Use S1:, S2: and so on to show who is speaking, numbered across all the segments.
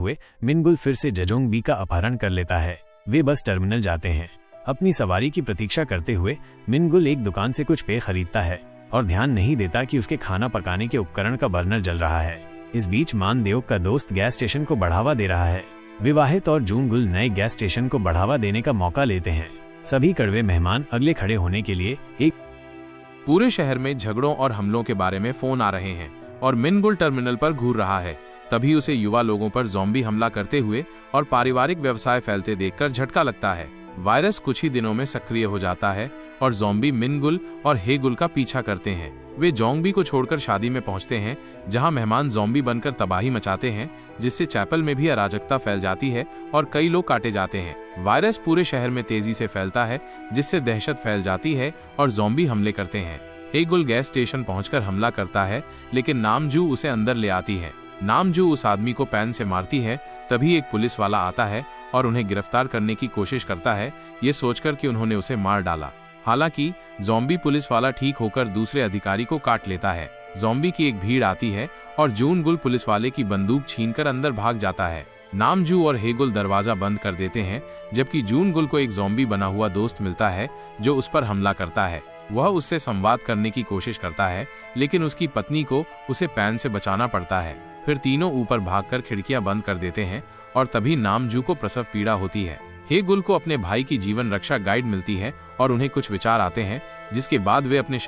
S1: हुए मिनगुल फिर से जजोंग बी का अपहरण कर लेता है। वे बस टर्मिनल जाते हैं। अपनी सवारी की प्रतीक्षा करते हुए मिनगुल एक दुकान से कुछ पेय खरीदता है और ध्यान नहीं देता कि उसके खाना पकाने के उपकरण का बर्नर जल रहा है। इस बीच मानदेव का दोस्त गैस स्टेशन को बढ़ावा दे रहा है। विवाहित और जूनगुल नए गैस स्टेशन को बढ़ावा देने का मौका लेते हैं। सभी कड़वे मेहमान अगले खड़े होने के लिए एक
S2: पूरे शहर में झगड़ों और हमलों के बारे में फोन आ रहे हैं और मिनगुल टर्मिनल पर घूर रहा है। तभी उसे युवा लोगों पर ज़ॉम्बी हमला करते हुए और पारिवारिक व्यवसाय फैलते देखकर झटका लगता है। वायरस कुछ ही दिनों में सक्रिय हो जाता है और ज़ॉम्बी मिनगुल और हेगुल का पीछा करते हैं। वे जोंगबी को छोड़कर शादी में पहुंचते हैं, जहां मेहमान ज़ॉम्बी बनकर तबाही मचाते हैं, जिससे चैपल में भी अराजकता फैल जाती है और कई लोग काटे जाते हैं। वायरस पूरे शहर में तेजी से फैलता है, जिससे दहशत फैल जाती है और ज़ॉम्बी हमले करते हैं। हेगुल गैस स्टेशन पहुंचकर हमला करता है, लेकिन नामजू उसे अंदर ले आती है। नामजू उस आदमी को पैन से मारती है। तभी एक पुलिस वाला आता है और उन्हें गिरफ्तार करने की कोशिश करता है, ये सोचकर कि उन्होंने उसे मार डाला। हालांकि ज़ॉम्बी पुलिस वाला ठीक होकर दूसरे अधिकारी को काट लेता है। ज़ॉम्बी की एक भीड़ आती है और जूनगुल पुलिस वाले की बंदूक छीनकर अंदर भाग जाता है। नामजू और हेगुल दरवाजा बंद कर देते हैं, जबकि जूनगुल को एक ज़ॉम्बी बना हुआ दोस्त मिलता है जो उस पर हमला करता है। वह उससे संवाद करने की कोशिश करता है, लेकिन उसकी पत्नी को उसे पैन से बचाना पड़ता है। फिर तीनों ऊपर भागकर खिड़कियां बंद कर देते हैं और तभी नामजू को प्रसव पीड़ा होती है। हेगुल को अपने भाई की जीवन रक्षा गाइड मिलती है और उन्हें कुछ विचार आते हैं, जिसके बाद वे अपने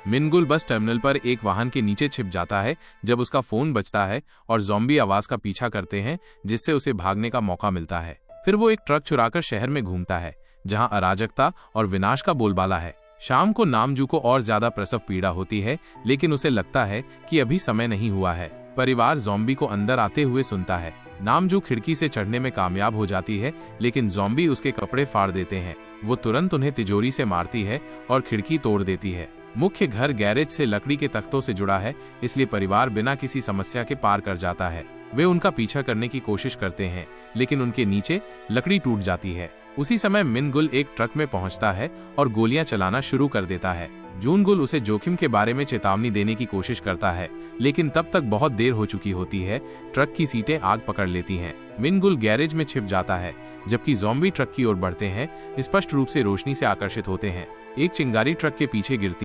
S2: मिनगुल बस टर्मिनल पर एक वाहन के नीचे छिप जाता है जब उसका फोन बजता है और ज़ॉम्बी आवाज का पीछा करते हैं, जिससे उसे भागने का मौका मिलता है। फिर वो एक ट्रक चुराकर शहर में घूमता है, जहां अराजकता और विनाश का बोलबाला है। शाम को नामजू को और ज्यादा प्रसव पीड़ा होती है, लेकिन उसे लगता है कि अभी समय नहीं हुआ है। परिवार ज़ॉम्बी को अंदर आते हुए सुनता है। नामजू खिड़की से चढ़ने में कामयाब हो जाती है, लेकिन ज़ॉम्बी उसके कपड़े फाड़ देते हैं। वो तुरंत उन्हें तिजोरी से मारती है और खिड़की तोड़ देती है। मुख्य घर गैरेज से लकड़ी के तख्तों से जुड़ा है, इसलिए परिवार बिना किसी समस्या के पार कर जाता है। वे उनका पीछा करने की कोशिश करते हैं, लेकिन उनके नीचे लकड़ी टूट जाती है। उसी समय मिनगुल एक ट्रक में पहुंचता है और गोलियां चलाना शुरू कर देता है। जूनगुल उसे जोखिम के बारे में चेतावनी देने की कोशिश करता है, लेकिन तब तक बहुत देर हो चुकी होती है। ट्रक की सीटें आग पकड़ लेती हैं। मिनगुल गैरेज में छिप जाता है, जबकि ज़ॉम्बी ट्रक की ओर बढ़ते हैं, स्पष्ट रूप से रोशनी से आकर्षित होते हैं। एक चिंगारी ट्रक के पीछे गिरती